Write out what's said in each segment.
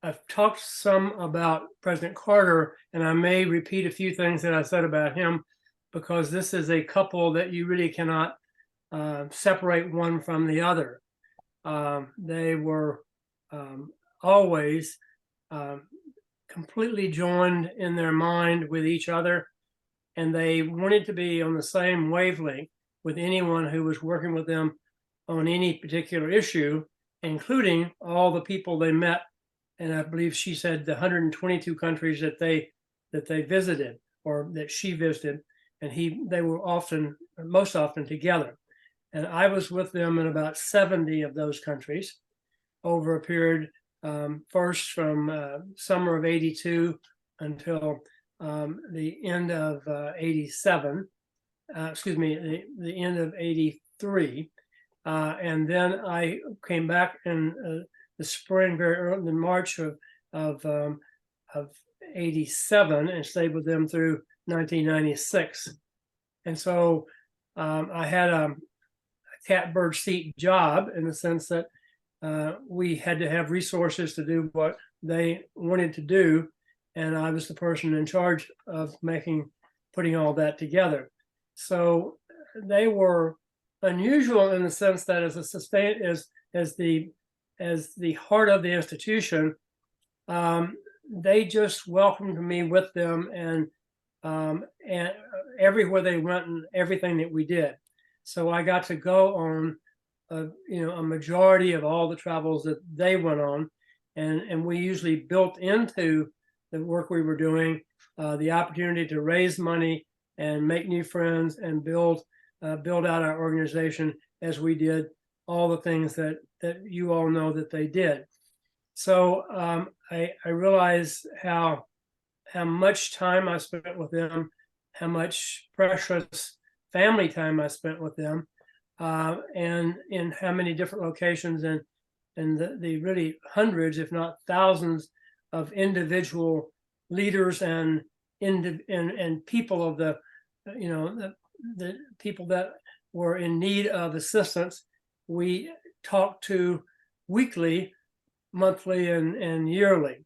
I've talked some about President Carter, and I may repeat a few things that I said about him because this is a couple that you really cannot separate one from the other. They were always completely joined in their mind with each other, and they wanted to be on the same wavelength with anyone who was working with them on any particular issue, including all the people they met. And I believe she said the 122 countries that they visited or that she visited, and they were most often together. And I was with them in about 70 of those countries over a period, first from summer of 82 until the end of 87, excuse me, the end of 83. And then I came back in the spring, very early in March of 87, and stayed with them through 1996. And so I had a catbird seat job in the sense that we had to have resources to do what they wanted to do, and I was the person in charge of putting all that together. So they were unusual in the sense that as the heart of the institution, they just welcomed me with them, and everywhere they went and everything that we did. So I got to go on a majority of all the travels that they went on, and we usually built into the work we were doing the opportunity to raise money and make new friends and build out our organization as we did all the things that you all know that they did. So I realized how much time I spent with them, how much precious family time I spent with them, and in how many different locations, and the really hundreds, if not thousands, of individual leaders and people of the people that were in need of assistance. We talked to weekly, monthly, and yearly.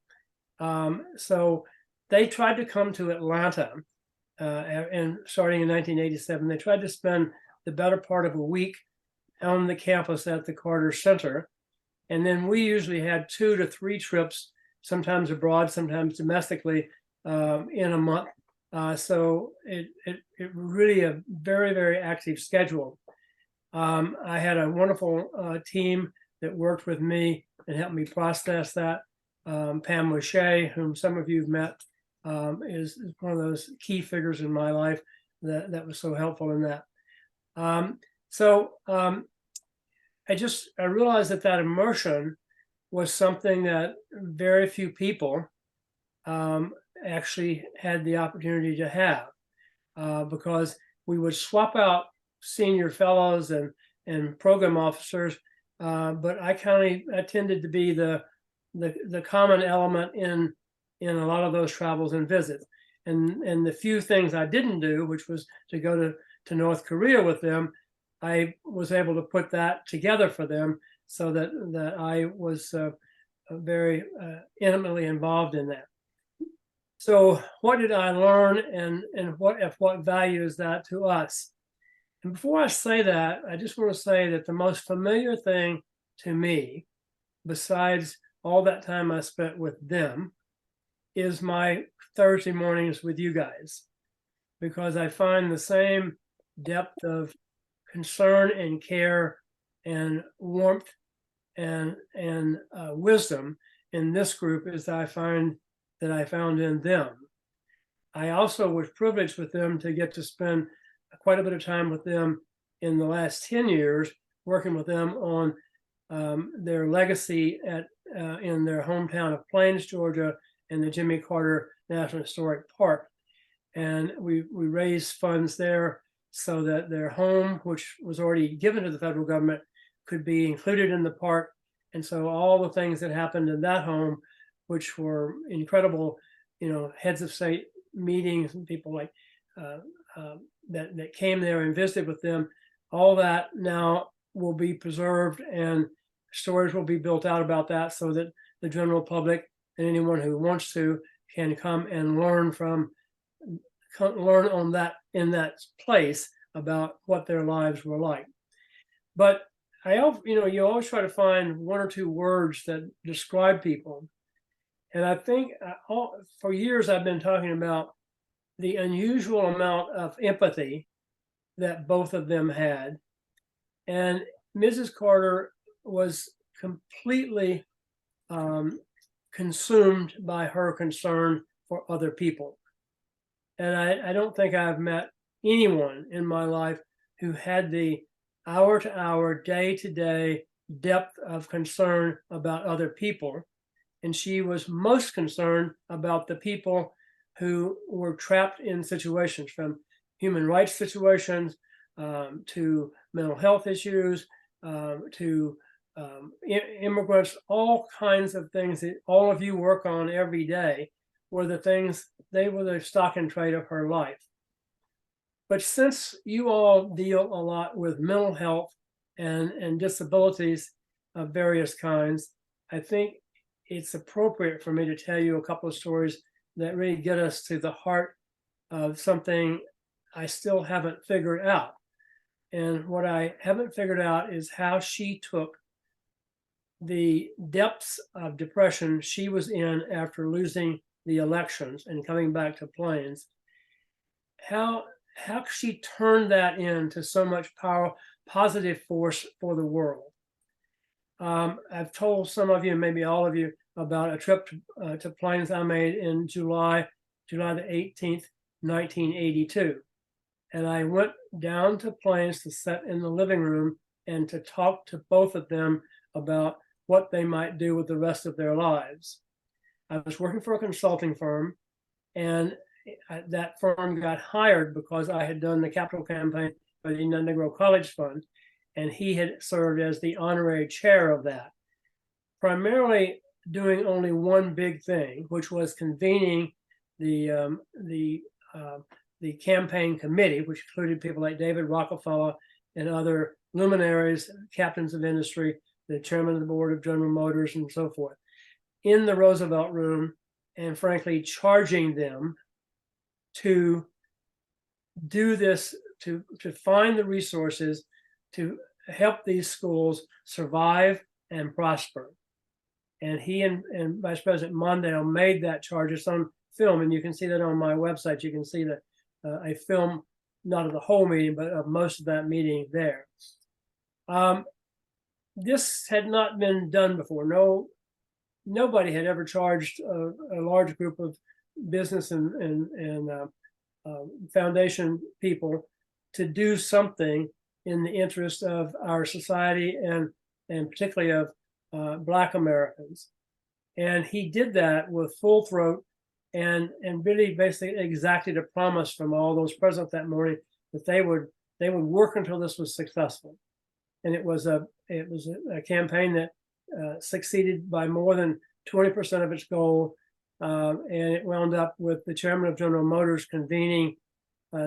So they tried to come to Atlanta, and starting in 1987, they tried to spend the better part of a week on the campus at the Carter Center. And then we usually had 2 to 3 trips, sometimes abroad, sometimes domestically, in a month. So it really a very, very active schedule. I had a wonderful team that worked with me and helped me process that. Pam O'Shea, whom some of you have met, is one of those key figures in my life that was so helpful in that. I realized that immersion was something that very few people actually had the opportunity to have, because we would swap out senior fellows and program officers, but I tended to be the common element in a lot of those travels and visits. And the few things I didn't do, which was to go to North Korea with them, I was able to put that together for them so that I was very intimately involved in that. So what did I learn, and what value is that to us? And before I say that, I just want to say that the most familiar thing to me, besides all that time I spent with them, is my Thursday mornings with you guys, because I find the same depth of concern and care and warmth and wisdom in this group as I found in them. I also was privileged with them to get to spend quite a bit of time with them in the last 10 years, working with them on their legacy in their hometown of Plains, Georgia, and the Jimmy Carter National Historic Park. And we raised funds there so that their home, which was already given to the federal government, could be included in the park. And so all the things that happened in that home, which were incredible, heads of state meetings and people like that came there and visited with them, all that now will be preserved, and stories will be built out about that so that the general public and anyone who wants to can come and learn on that in that place about what their lives were like. But you always try to find one or two words that describe people. And I think for years I've been talking about the unusual amount of empathy that both of them had. And Mrs. Carter was completely consumed by her concern for other people. And I don't think I've met anyone in my life who had the hour-to-hour, day-to-day depth of concern about other people. And she was most concerned about the people who were trapped in situations, from human rights situations to mental health issues, to immigrants, all kinds of things that all of you work on every day were the stock and trade of her life. But since you all deal a lot with mental health and disabilities of various kinds, I think it's appropriate for me to tell you a couple of stories that really get us to the heart of something I still haven't figured out. And what I haven't figured out is how she took the depths of depression she was in after losing the elections and coming back to Plains, how she turned that into so much power, positive force for the world. I've told some of you, maybe all of you, about a trip to Plains I made in July the 18th, 1982. And I went down to Plains to sit in the living room and to talk to both of them about what they might do with the rest of their lives. I was working for a consulting firm, and that firm got hired because I had done the capital campaign for the Negro College Fund, and he had served as the honorary chair of that, primarily doing only one big thing, which was convening the campaign committee, which included people like David Rockefeller and other luminaries, captains of industry, the chairman of the board of General Motors, and so forth, in the Roosevelt Room, and frankly, charging them to do this, to find the resources to help these schools survive and prosper. And he and Vice President Mondale made that charge. It's on film, and you can see that on my website. You can see that a film, not of the whole meeting, but of most of that meeting there. This had not been done before. Nobody had ever charged a large group of business and foundation people to do something in the interest of our society and particularly of Black Americans. And he did that with full throat and really basically exacted a promise from all those present that morning that they would work until this was successful. And it was a campaign that succeeded by more than 20% of its goal. And it wound up with the chairman of General Motors convening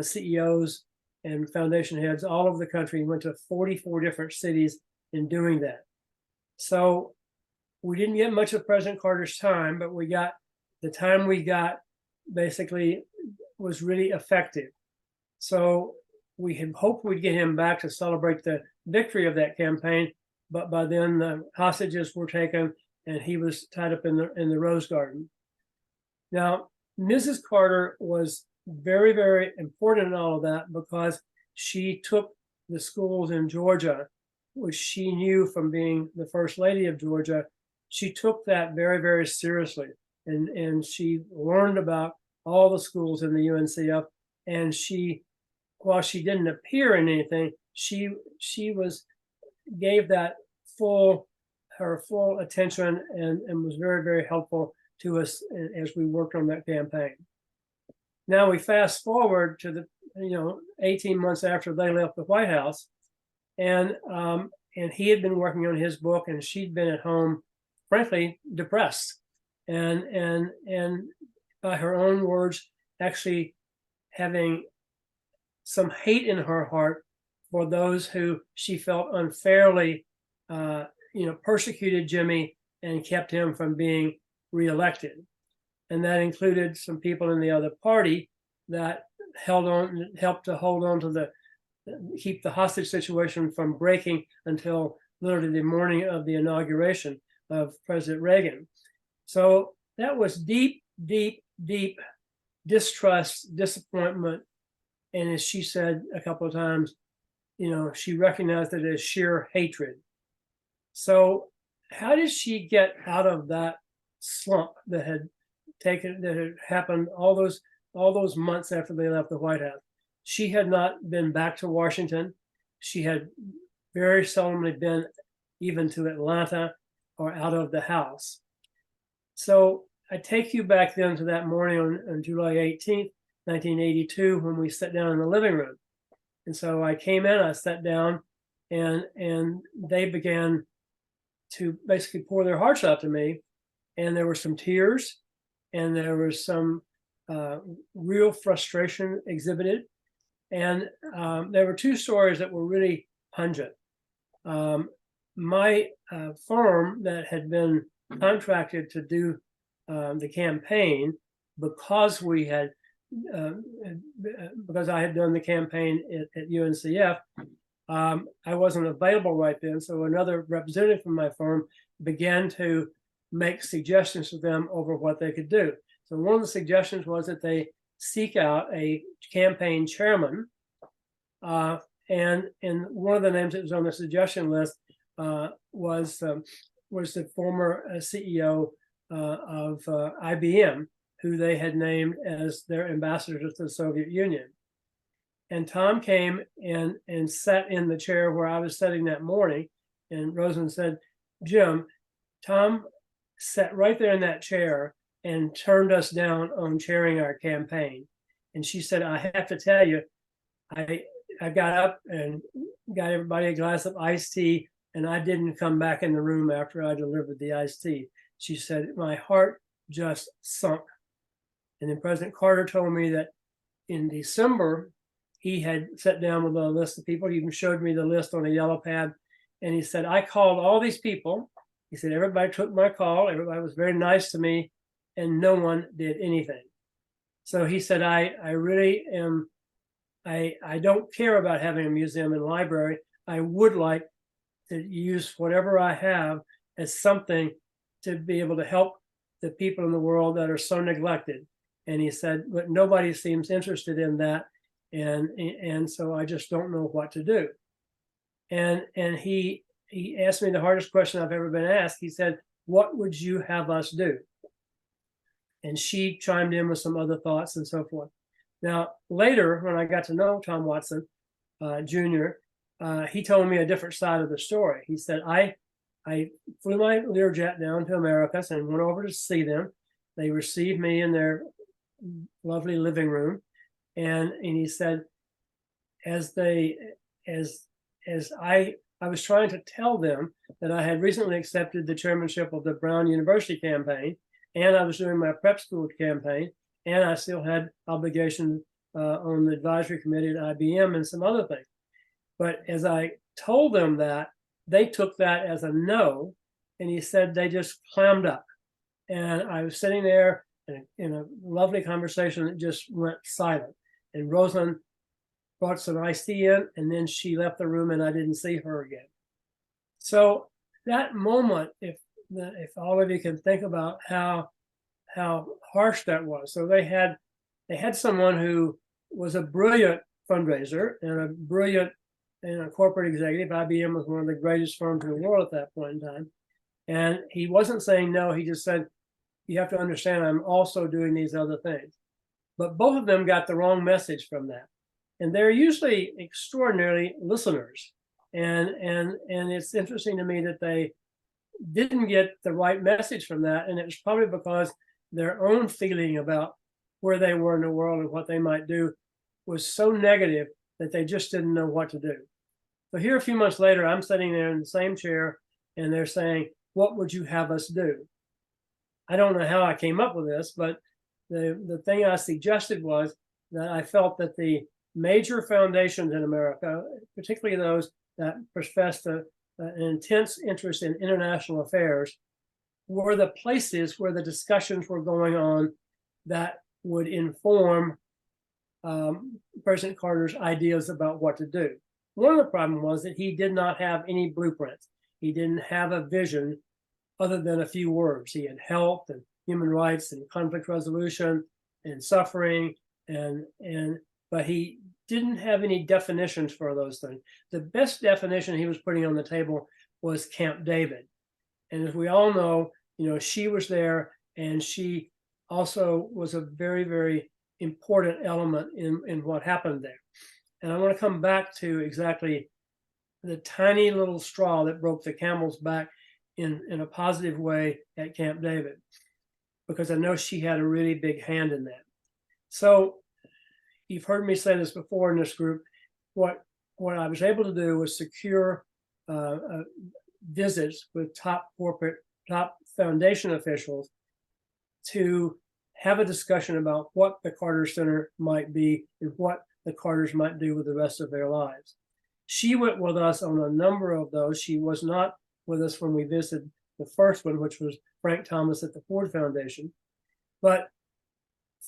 CEOs and foundation heads all over the country. He went to 44 different cities in doing that. So we didn't get much of President Carter's time, but the time we got basically was really effective. So we had hoped we'd get him back to celebrate the victory of that campaign, but by then the hostages were taken and he was tied up in the Rose Garden. Now, Mrs. Carter was very, very important in all of that because she took the schools in Georgia, which she knew from being the First Lady of Georgia. She took that very, very seriously. And she learned about all the schools in the UNCF. And while she didn't appear in anything, she gave that her full attention and was very, very helpful to us as we worked on that campaign. Now we fast forward to 18 months after they left the White House, and he had been working on his book, and she'd been at home, frankly, depressed, and by her own words, actually having some hate in her heart for those who she felt unfairly, persecuted Jimmy and kept him from being reelected. And that included some people in the other party that helped to hold on to keep the hostage situation from breaking until literally the morning of the inauguration of President Reagan. So that was deep, deep, deep distrust, disappointment. And as she said a couple of times, she recognized it as sheer hatred. So how did she get out of that slump that had happened all those months after they left the White House? She had not been back to Washington. She had very seldomly been even to Atlanta or out of the house. So I take you back then to that morning on July 18th, 1982, when we sat down in the living room. And so I came in, I sat down, and they began to basically pour their hearts out to me. And there were some tears, and there was some real frustration exhibited. And there were two stories that were really pungent. My firm that had been contracted to do the campaign, because because I had done the campaign at UNCF, I wasn't available right then. So another representative from my firm began to make suggestions to them over what they could do. So one of the suggestions was that they seek out a campaign chairman. And one of the names that was on the suggestion list was the former CEO of IBM, who they had named as their ambassador to the Soviet Union. And Tom came and sat in the chair where I was sitting that morning. And Rosamond said, "Jim, Tom sat right there in that chair and turned us down on chairing our campaign." And she said, "I have to tell you, I got up and got everybody a glass of iced tea, and I didn't come back in the room after I delivered the iced tea." She said, "My heart just sunk." And then President Carter told me that in December, he had sat down with a list of people. He even showed me the list on a yellow pad. And he said, "I called all these people." He said, "Everybody took my call. Everybody was very nice to me, and no one did anything." So he said, I really am, I don't care about having a museum and library. I would like to use whatever I have as something to be able to help the people in the world that are so neglected. And he said, "But nobody seems interested in that. And so I just don't know what to do." And he asked me the hardest question I've ever been asked. He said, "What would you have us do?" And she chimed in with some other thoughts and so forth. Now, later, when I got to know Tom Watson Jr., he told me a different side of the story. He said, I flew my Learjet down to Americas and went over to see them. They received me in their lovely living room. And he said, as I was trying to tell them that I had recently accepted the chairmanship of the Brown University campaign, and I was doing my prep school campaign, and I still had obligations on the advisory committee at IBM and some other things. But as I told them that, they took that as a no, and he said they just clammed up. And I was sitting there in a lovely conversation that just went silent. And Rosalind brought some iced tea in, and then she left the room, and I didn't see her again. So that moment, if all of you can think about how harsh that was. So they had someone who was a brilliant fundraiser and a brilliant corporate executive. IBM was one of the greatest firms in the world at that point in time. And he wasn't saying no, he just said, "You have to understand, I'm also doing these other things." But both of them got the wrong message from that. And they're usually extraordinary listeners. And it's interesting to me that they didn't get the right message from that. And it was probably because their own feeling about where they were in the world and what they might do was so negative that they just didn't know what to do. So here a few months later, I'm sitting there in the same chair, and they're saying, "What would you have us do?" I don't know how I came up with this, but the thing I suggested was that I felt that the major foundations in America, particularly those that professed an intense interest in international affairs, were the places where the discussions were going on that would inform President Carter's ideas about what to do. One of the problems was that he did not have any blueprints. He didn't have a vision other than a few words. He had health and human rights and conflict resolution and suffering, but he didn't have any definitions for those things. The best definition he was putting on the table was Camp David. And as we all know, she was there, and she also was a very, very important element in what happened there. And I want to come back to exactly the tiny little straw that broke the camel's back in a positive way at Camp David, because I know she had a really big hand in that. So you've heard me say this before in this group. What I was able to do was secure visits with top foundation officials to have a discussion about what the Carter Center might be and what the Carters might do with the rest of their lives. She went with us on a number of those. She was not with us when we visited the first one, which was Frank Thomas at the Ford Foundation. But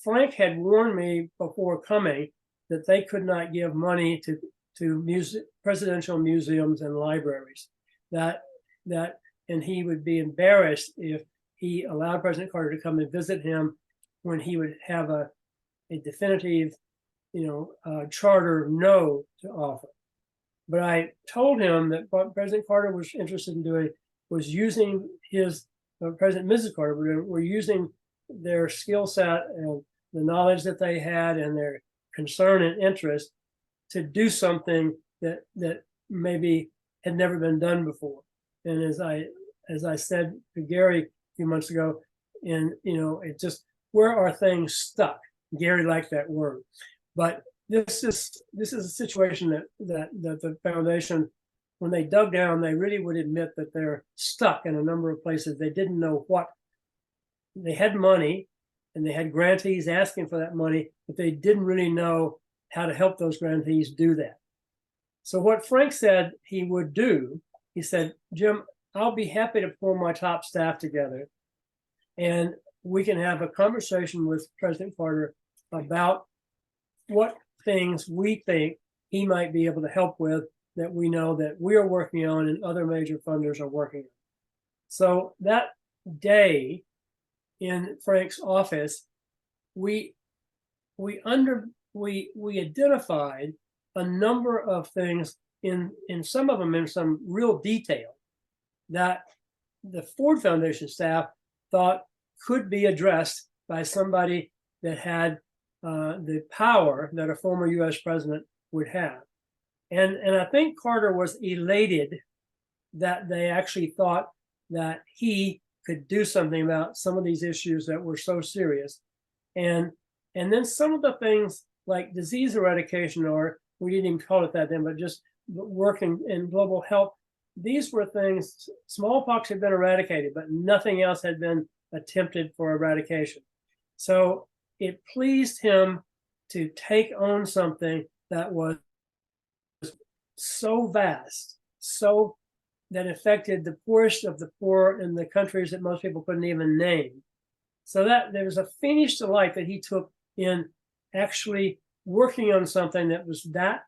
Frank had warned me before coming that they could not give money to presidential museums and libraries. And he would be embarrassed if he allowed President Carter to come and visit him when he would have a definitive, charter no to offer. But I told him that what President Carter was interested in doing was using President and Mrs. Carter were using their skill set and the knowledge that they had and their concern and interest to do something that maybe had never been done before. And as I said to Gary a few months ago, it just, where are things stuck? Gary liked that word. But this is a situation that the foundation, when they dug down, they really would admit that they're stuck in a number of places. They didn't know what. They had money and they had grantees asking for that money, but they didn't really know how to help those grantees do that. So what Frank said he would do, he said, Jim, I'll be happy to pull my top staff together and we can have a conversation with President Carter about what things we think he might be able to help with that we know that we are working on and other major funders are working on. So that day in Frank's office, we identified a number of things in some of them in some real detail that the Ford Foundation staff thought could be addressed by somebody that had the power that a former U.S. president would have. And I think Carter was elated that they actually thought that he could do something about some of these issues that were so serious. And then some of the things like disease eradication, or we didn't even call it that then, but just working in global health, these were things, smallpox had been eradicated, but nothing else had been attempted for eradication. So it pleased him to take on something that was so vast, so that affected the poorest of the poor in the countries that most people couldn't even name. So that there was a fiendish delight that he took in actually working on something that was that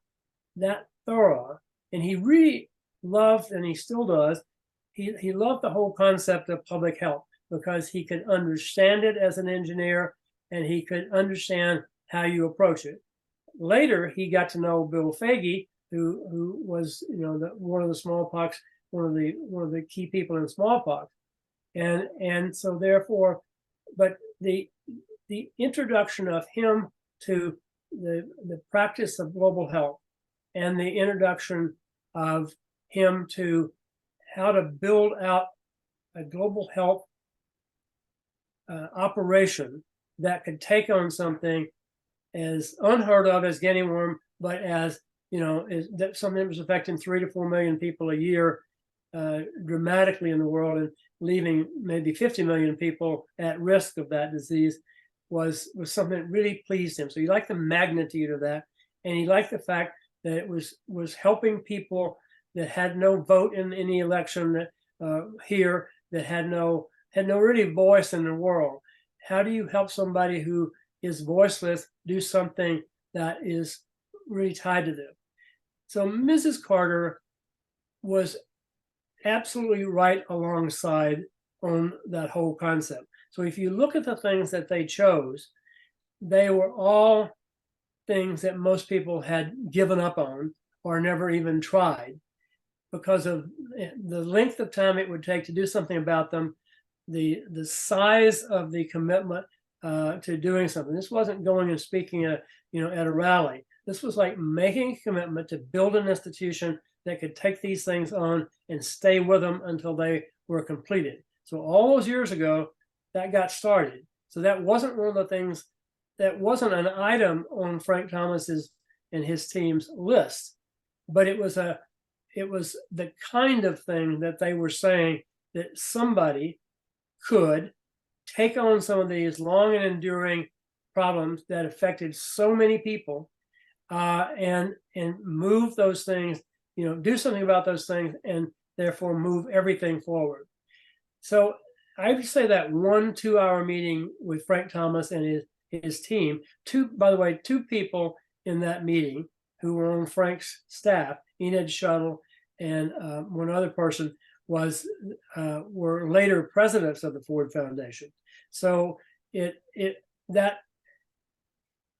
thorough. And he really loved, and he still does, he loved the whole concept of public health because he could understand it as an engineer and he could understand how you approach it. Later, he got to know Bill Foege, who was, one of the smallpox, one of the key people in smallpox, and so therefore, but the introduction of him to the practice of global health and the introduction of him to how to build out a global health operation that could take on something as unheard of as guinea worm, but as is that something that was affecting 3 to 4 million people a year dramatically in the world and leaving maybe 50 million people at risk of that disease was something that really pleased him. So he liked the magnitude of that, and he liked the fact that it was helping people that had no vote in any election here, that had no had no really voice in the world. How do you help somebody who is voiceless do something that is really tied to them? So Mrs. Carter was absolutely right alongside on that whole concept. So if you look at the things that they chose, they were all things that most people had given up on or never even tried because of the length of time it would take to do something about them, the size of the commitment to doing something. This wasn't going and speaking at a rally. This was like making a commitment to build an institution that could take these things on and stay with them until they were completed. So all those years ago, that got started. So that wasn't one of the things, that wasn't an item on Frank Thomas's and his team's list, but it was the kind of thing that they were saying that somebody could take on some of these long and enduring problems that affected so many people, and move those things, do something about those things, and therefore move everything forward. So I would say that 1 2-hour meeting with Frank Thomas and his team, by the way, two people in that meeting who were on Frank's staff, Enid Shuttle and one other person, were later presidents of the Ford Foundation. So that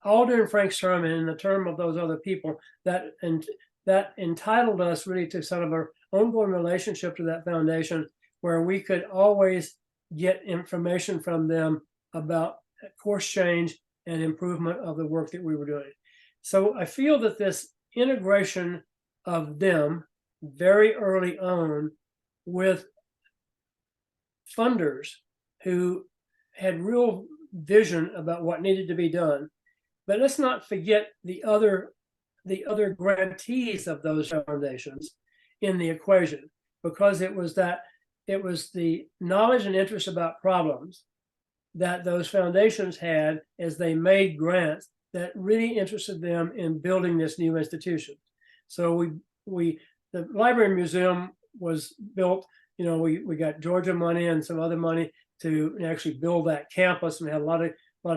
all during Frank's term and in the term of those other people, that entitled us really to sort of an ongoing relationship to that foundation, where we could always get information from them about course change and improvement of the work that we were doing. So I feel that this integration of them very early on with funders who had real vision about what needed to be done. But let's not forget the other grantees of those foundations in the equation, because it was the knowledge and interest about problems that those foundations had as they made grants that really interested them in building this new institution. So the library and museum was built, we got Georgia money and some other money to actually build that campus, and we had a lot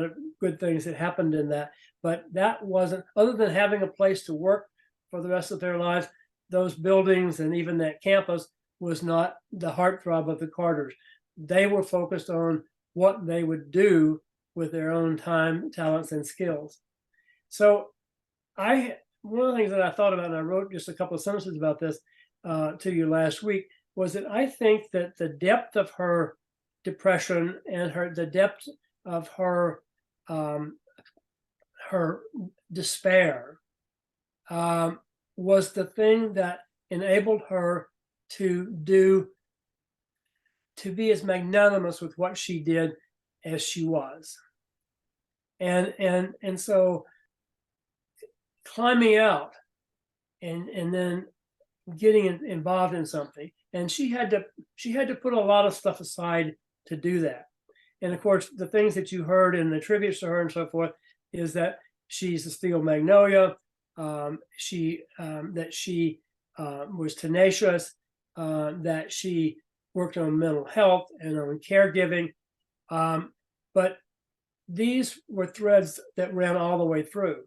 of good things that happened in that. But that wasn't, other than having a place to work for the rest of their lives, those buildings and even that campus was not the heartthrob of the Carters. They were focused on what they would do with their own time, talents, and skills. So one of the things that I thought about, and I wrote just a couple of sentences about this to you last week, was that I think that the depth of her depression and the depth of her despair was the thing that enabled her to be as magnanimous with what she did as she was. And so climbing out and then getting involved in something, and she had to put a lot of stuff aside to do that. And of course, the things that you heard in the tributes to her and so forth is that she's a steel magnolia, that she was tenacious, that she worked on mental health and on caregiving. But these were threads that ran all the way through.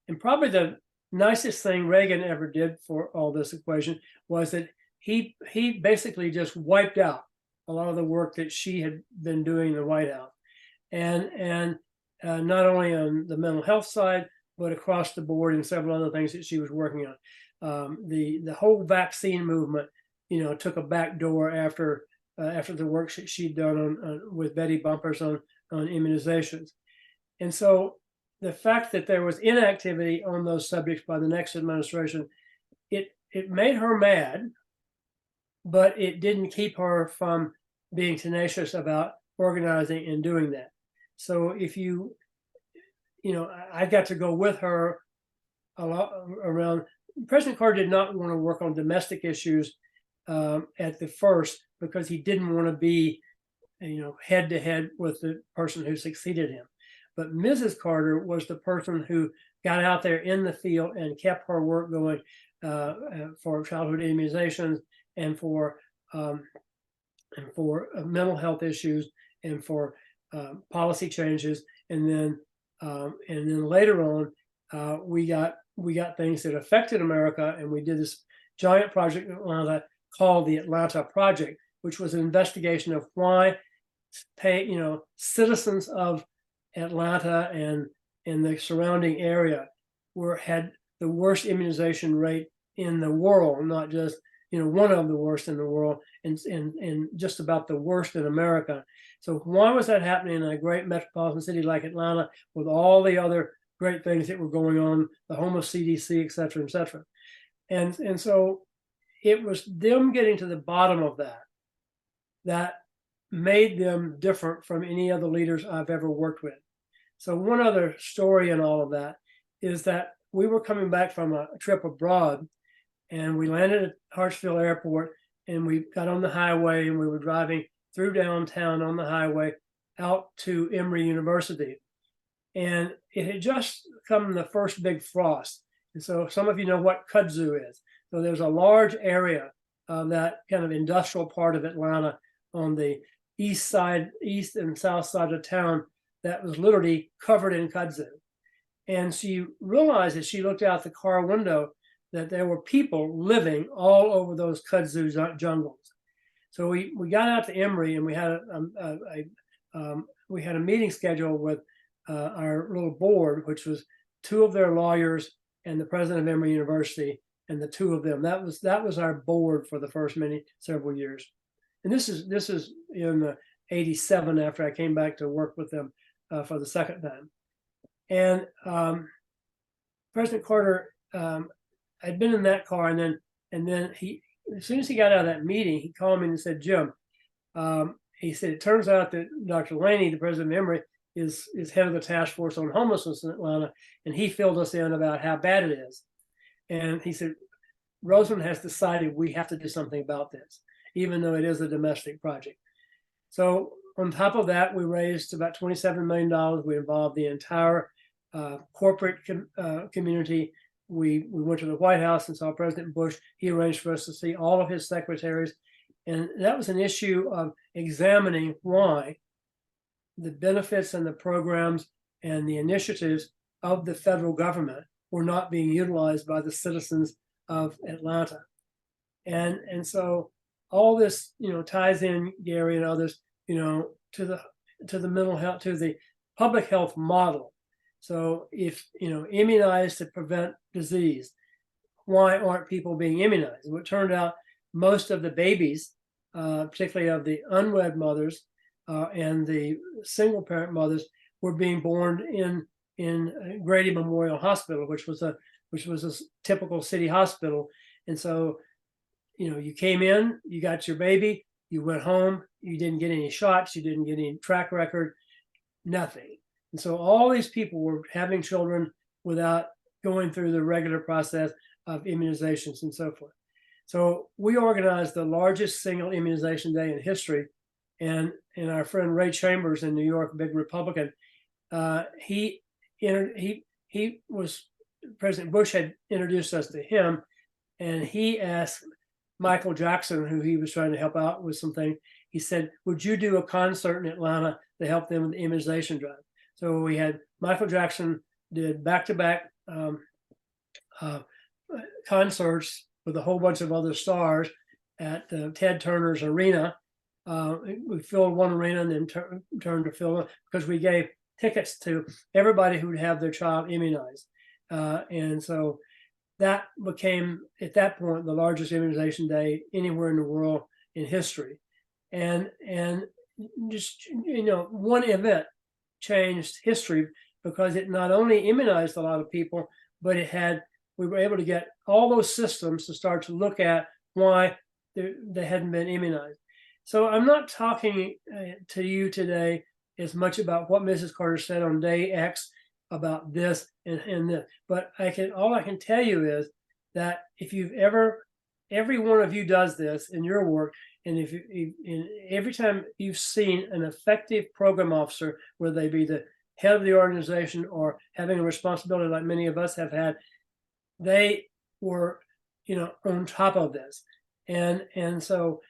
And probably the nicest thing Reagan ever did for all this equation was that he basically just wiped out a lot of the work that she had been doing in the White House. And not only on the mental health side, but across the board and several other things that she was working on. The whole vaccine movement, took a back door after the work she'd done with Betty Bumpers on immunizations. And so the fact that there was inactivity on those subjects by the next administration, it made her mad, but it didn't keep her from being tenacious about organizing and doing that. So if I got to go with her a lot around. President Carter did not want to work on domestic issues at the first, because he didn't want to be, head to head with the person who succeeded him. But Mrs. Carter was the person who got out there in the field and kept her work going for childhood immunizations and for and for mental health issues and for policy changes. And then later on, we got things that affected America, and we did this giant project in Atlanta called the Atlanta Project, which was an investigation of why citizens of Atlanta and the surrounding area had the worst immunization rate in the world, not just one of the worst in the world, and just about the worst in America. So why was that happening in a great metropolitan city like Atlanta with all the other great things that were going on, the home of CDC, et cetera, et cetera? And so it was them getting to the bottom of that made them different from any other leaders I've ever worked with. So one other story in all of that is that we were coming back from a trip abroad, and we landed at Hartsfield Airport, and we got on the highway, and we were driving through downtown on the highway out to Emory University. And it had just come the first big frost. And so some of you know what kudzu is. So there's a large area of that kind of industrial part of Atlanta on the east and south side of town that was literally covered in kudzu. And she realized as she looked out the car window that there were people living all over those kudzu jungles. So we got out to Emory, and we had a meeting scheduled with our little board, which was two of their lawyers and the president of Emory University, and the two of them. That was our board for the first several years. And this is in '87 after I came back to work with them for the second time. And President Carter, I'd been in that car, and then he, as soon as he got out of that meeting, he called me and said, "Jim," he said, "it turns out that Dr. Laney, the president of Emory, is head of the task force on homelessness in Atlanta, and he filled us in about how bad it is." And he said, "Roseman has decided we have to do something about this, even though it is a domestic project." So on top of that, we raised about $27 million. We involved the entire corporate community. We went to the White House and saw President Bush. He arranged for us to see all of his secretaries. And that was an issue of examining why the benefits and the programs and the initiatives of the federal government were not being utilized by the citizens of Atlanta. And so all this, ties in, Gary and others, to the mental health, to the public health model. So if, immunize to prevent disease, why aren't people being immunized? Well, it turned out most of the babies, particularly of the unwed mothers and the single parent mothers, were being born in Grady Memorial Hospital, which was a typical city hospital. And so, you came in, you got your baby, you went home, you didn't get any shots, you didn't get any track record, nothing. And so all these people were having children without going through the regular process of immunizations and so forth. So we organized the largest single immunization day in history. And our friend Ray Chambers in New York, a big Republican, he was, President Bush had introduced us to him, and he asked Michael Jackson, who he was trying to help out with something, he said, "Would you do a concert in Atlanta to help them with the immunization drive?" So we had Michael Jackson did back-to-back concerts with a whole bunch of other stars at Ted Turner's arena. We filled one arena and then turned to fill it because we gave tickets to everybody who would have their child immunized. And so that became, at that point, the largest immunization day anywhere in the world in history. And just, one event changed history because it not only immunized a lot of people, but we were able to get all those systems to start to look at why they hadn't been immunized. So I'm not talking to you today as much about what Mrs. Carter said on day X about this and this, but all I can tell you is that if you've every one of you does this in your work, and every time you've seen an effective program officer, whether they be the head of the organization or having a responsibility like many of us have had, they were, on top of this. And so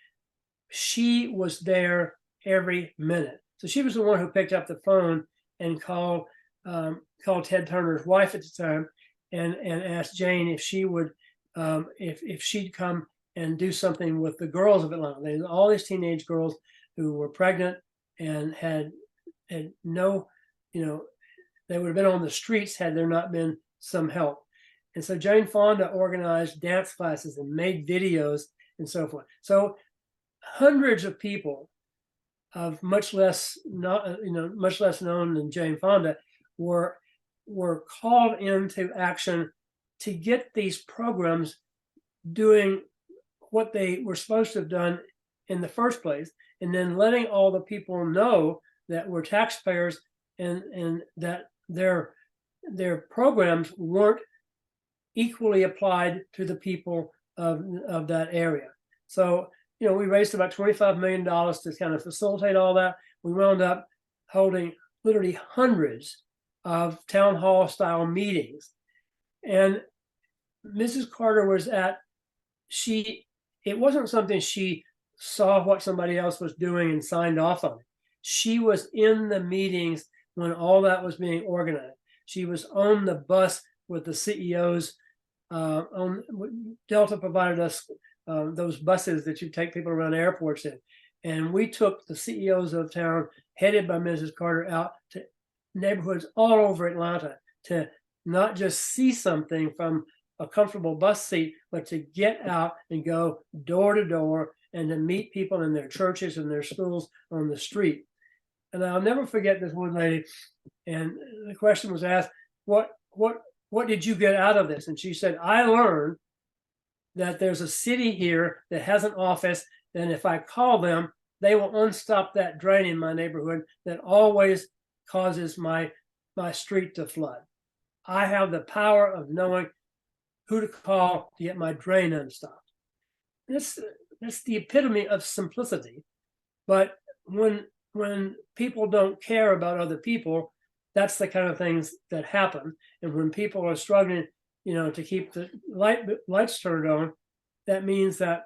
she was there every minute. So she was the one who picked up the phone and called Ted Turner's wife at the time and asked Jane if she would if she'd come and do something with the girls of Atlanta. They had all these teenage girls who were pregnant and had no, they would have been on the streets had there not been some help. And so Jane Fonda organized dance classes and made videos and so forth. So hundreds of people of much less known than Jane Fonda were called into action to get these programs doing what they were supposed to have done in the first place, and then letting all the people know that we're taxpayers and that their programs weren't equally applied to the people of that area. So, we raised about $25 million to kind of facilitate all that. We wound up holding literally hundreds of town hall style meetings. And Mrs. Carter was it wasn't something she saw what somebody else was doing and signed off on it. She was in the meetings when all that was being organized. She was on the bus with the CEOs. Delta provided us those buses that you take people around airports in. And we took the CEOs of town, headed by Mrs. Carter, out to neighborhoods all over Atlanta to not just see something from a comfortable bus seat, but to get out and go door to door and to meet people in their churches and their schools on the street. And I'll never forget this one lady. And the question was asked, what did you get out of this? And she said, I learned that there's a city here that has an office, and if I call them, they will unstop that drain in my neighborhood that always causes my street to flood. I have the power of knowing who to call to get my drain unstopped. That's the epitome of simplicity. But when people don't care about other people, that's the kind of things that happen. And when people are struggling, to keep the lights turned on, that means that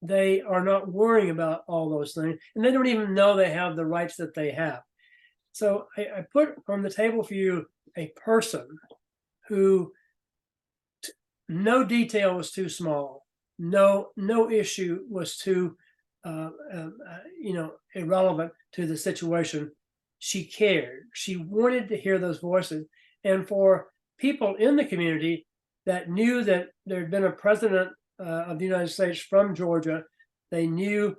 they are not worrying about all those things, and they don't even know they have the rights that they have. So I put on the table for you a person who no detail was too small, no issue was too irrelevant to the situation. She cared. She wanted to hear those voices, and for people in the community that knew that there had been a president of the United States from Georgia, they knew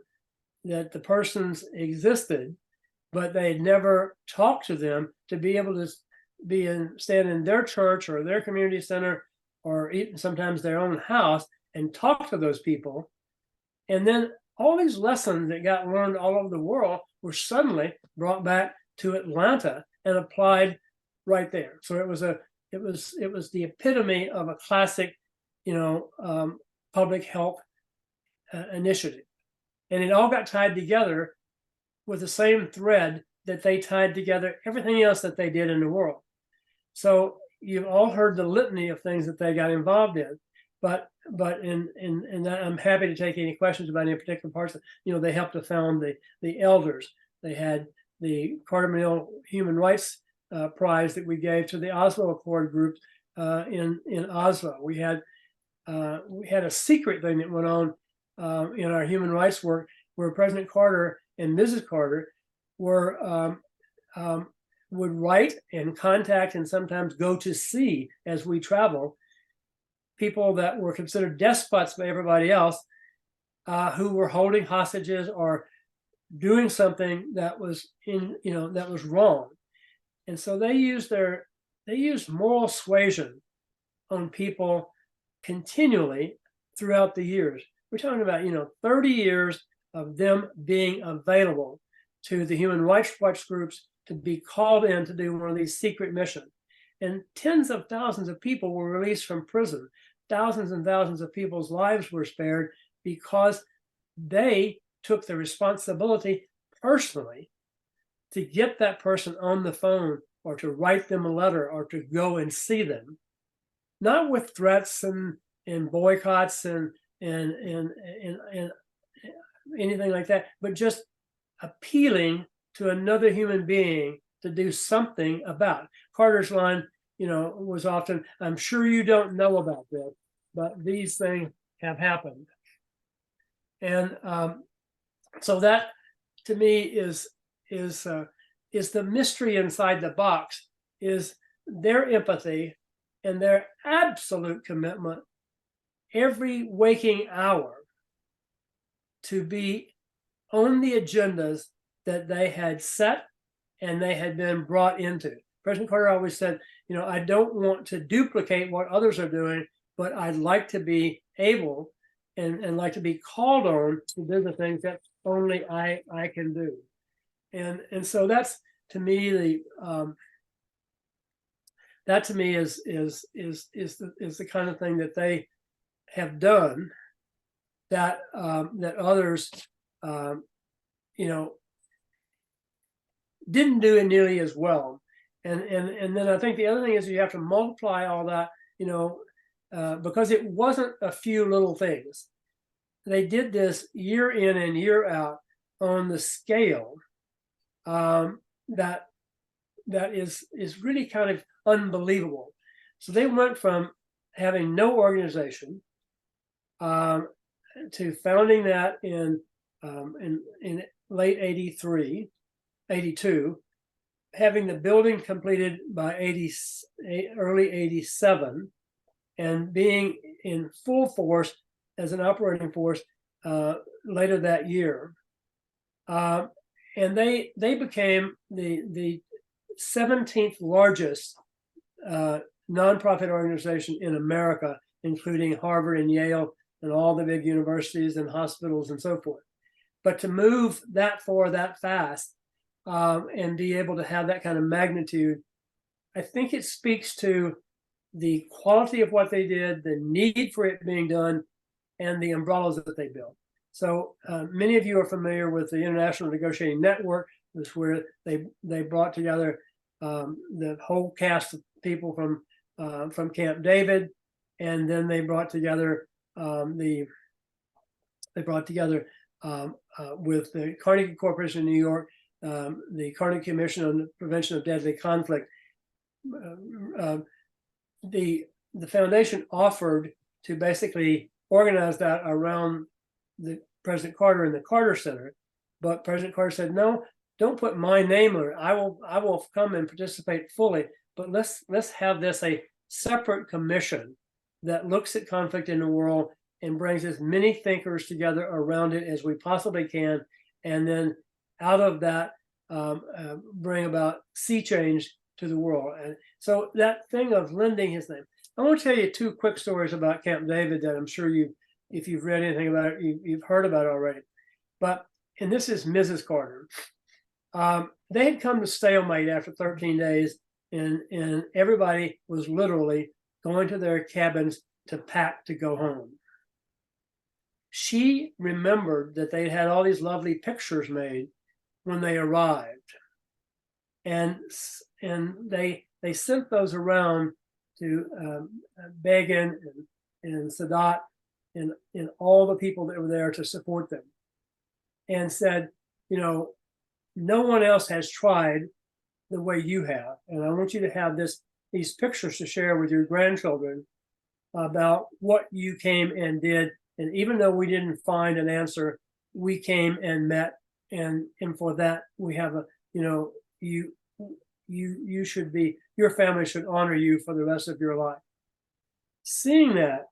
that the persons existed, but they had never talked to them, to be able to stand in their church or their community center or even sometimes their own house and talk to those people. And then all these lessons that got learned all over the world were suddenly brought back to Atlanta and applied right there. So it was the epitome of a classic, public health initiative. And it all got tied together with the same thread that they tied together everything else that they did in the world. So you've all heard the litany of things that they got involved in, but in that, I'm happy to take any questions about any particular parts. They helped to found the elders. They had the Carter Mill Human Rights Prize that we gave to the Oslo Accord group in Oslo. We had a secret thing that went on in our human rights work, where President Carter and Mrs. Carter would write and contact and sometimes go to see, as we travel, people that were considered despots by everybody else, who were holding hostages or doing something that was that was wrong. And so they used moral suasion on people continually throughout the years. We're talking about 30 years of them being available to the human rights watch groups to be called in to do one of these secret missions. And tens of thousands of people were released from prison. Thousands and thousands of people's lives were spared because they took the responsibility personally to get that person on the phone or to write them a letter or to go and see them, not with threats and boycotts and anything like that, but just appealing to another human being to do something about it. Carter's line, was often, "I'm sure you don't know about this, but these things have happened." And so that, to me, is the mystery inside the box, is their empathy and their absolute commitment every waking hour to be on the agendas that they had set and they had been brought into. President Carter always said, "I don't want to duplicate what others are doing, but I'd like to be able and like to be called on to do the things that only I can do." And so that's, to me, that to me is the kind of thing that they have done that that others didn't do it nearly as well. And then I think the other thing is, you have to multiply all that, because it wasn't a few little things. They did this year in and year out on the scale that is really kind of unbelievable. So they went from having no organization to founding that in late 82, having the building completed by early 87, and being in full force as an operating force later that year. And they became the 17th largest nonprofit organization in America, including Harvard and Yale and all the big universities and hospitals and so forth. But to move that far, that fast, and be able to have that kind of magnitude, I think it speaks to the quality of what they did, the need for it being done, and the umbrellas that they built. So many of you are familiar with the International Negotiating Network, which is where they brought together the whole cast of people from Camp David, and then they brought together with the Carnegie Corporation in New York, the Carnegie Commission on the Prevention of Deadly Conflict. The foundation offered to basically organize that around President Carter and the Carter Center, but President Carter said, "No, don't put my name on it. I will come and participate fully, but let's have this a separate commission that looks at conflict in the world and brings as many thinkers together around it as we possibly can, and then out of that bring about sea change to the world." And so that thing of lending his name. I want to tell you two quick stories about Camp David that I'm sure if you've read anything about it, you've heard about it already. And this is Mrs. Carter. They had come to stalemate after 13 days, and everybody was literally going to their cabins to pack to go home. She remembered that they had all these lovely pictures made when they arrived, and they sent those around to Begin and Sadat and all the people that were there to support them, and said, no one else has tried the way you have, and I want you to have these pictures to share with your grandchildren about what you came and did. And even though we didn't find an answer, we came and met, and for that we have you should be, your family should honor you for the rest of your life. Seeing that,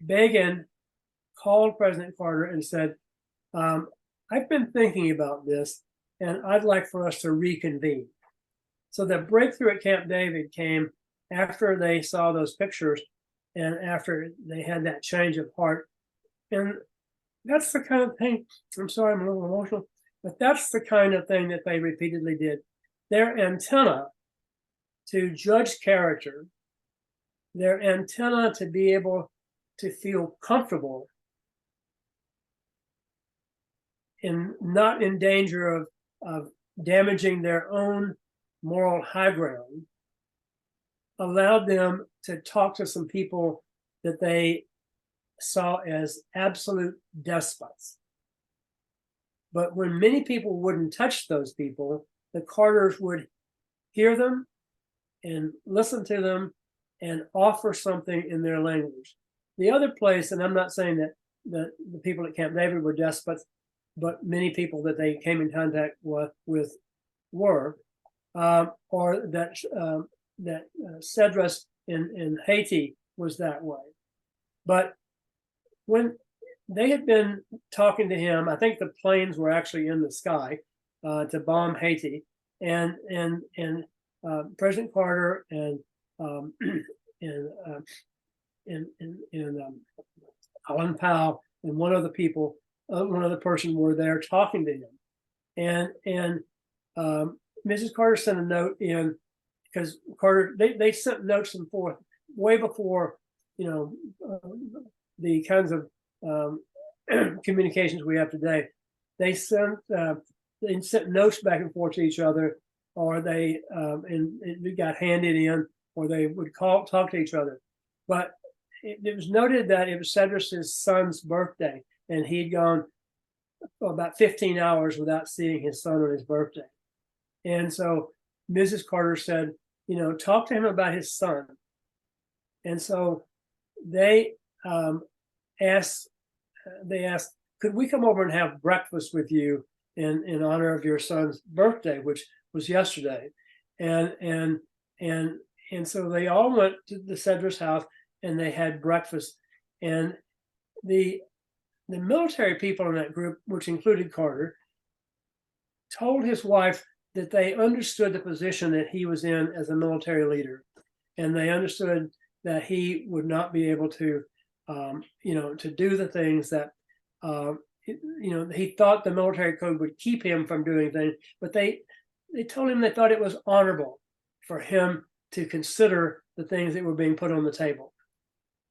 Begin called President Carter and said, "I've been thinking about this, and I'd like for us to reconvene." So the breakthrough at Camp David came after they saw those pictures and after they had that change of heart. And that's the kind of thing, I'm sorry, I'm a little emotional, but that's the kind of thing that they repeatedly did. Their antenna to judge character, their antenna to be able to feel comfortable and not in danger of damaging their own moral high ground, allowed them to talk to some people that they saw as absolute despots. But when many people wouldn't touch those people, the Carters would hear them and listen to them and offer something in their language. The other place, and I'm not saying that the people at Camp David were despots, but many people that they came in contact with were, or that Cedras in Haiti was that way. But when they had been talking to him, I think the planes were actually in the sky to bomb Haiti, and President Carter and Colin Powell and one other person were there talking to him, and Mrs. Carter sent a note in, because Carter they sent notes and forth way before the kinds of communications we have today. They sent notes back and forth to each other, or they and it got handed in, or they would talk to each other. But it was noted that it was Cedrus's son's birthday, and he'd gone about 15 hours without seeing his son on his birthday. And so Mrs. Carter said, talk to him about his son. And so they asked, could we come over and have breakfast with you in honor of your son's birthday, which was yesterday? And so they all went to the Cedrus house and they had breakfast. And the military people in that group, which included Carter, told his wife that they understood the position that he was in as a military leader, and they understood that he would not be able to, to do the things that, he thought the military code would keep him from doing things, but they told him they thought it was honorable for him to consider the things that were being put on the table.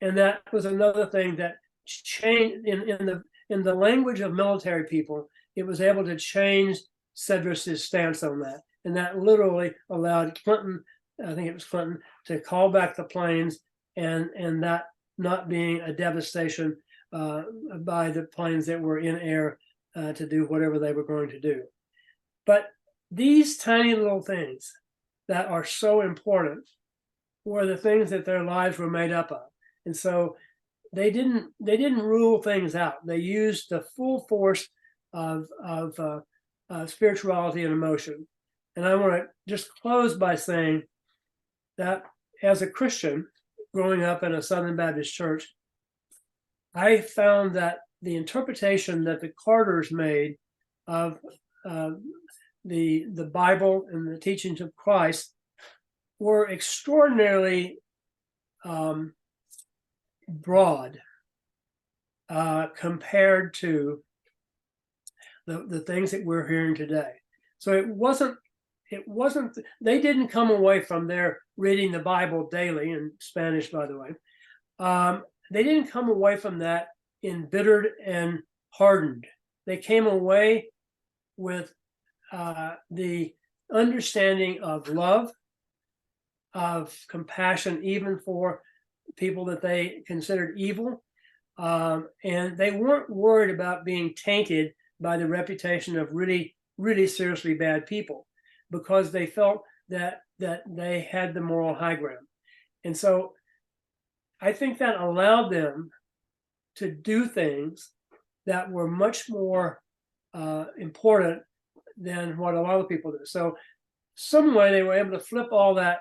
And that was another thing that changed in the language of military people. It was able to change Cedrus's stance on that, and that literally allowed Clinton, I think it was Clinton, to call back the planes, and that not being a devastation by the planes that were in air to do whatever they were going to do. But these tiny little things that are so important were the things that their lives were made up of. And so they didn't rule things out. They used the full force of spirituality and emotion. And I want to just close by saying that as a Christian growing up in a Southern Baptist church, I found that the interpretation that the Carters made of the Bible and the teachings of Christ were extraordinarily broad compared to the things that we're hearing today. So it wasn't, they didn't come away from their reading the Bible daily, in Spanish, by the way. They didn't come away from that embittered and hardened. They came away with the understanding of love, of compassion, even for people that they considered evil. And they weren't worried about being tainted by the reputation of really, really seriously bad people, because they felt that they had the moral high ground. And so I think that allowed them to do things that were much more important than what a lot of people do. So some way they were able to flip all that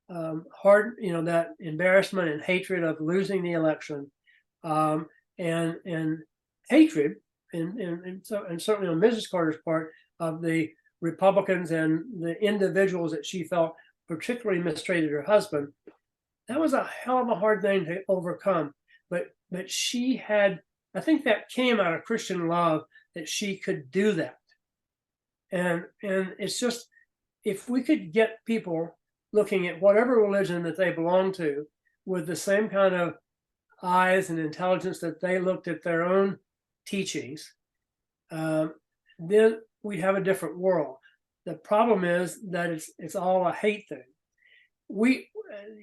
that embarrassment and hatred of losing the election, and hatred, and certainly on Mrs. Carter's part, of the Republicans and the individuals that she felt particularly mistreated her husband. That was a hell of a hard thing to overcome. But she had, I think that came out of Christian love, that she could do that. And it's just, if we could get people looking at whatever religion that they belong to with the same kind of eyes and intelligence that they looked at their own teachings, then we have a different world. The problem is that it's all a hate thing. We,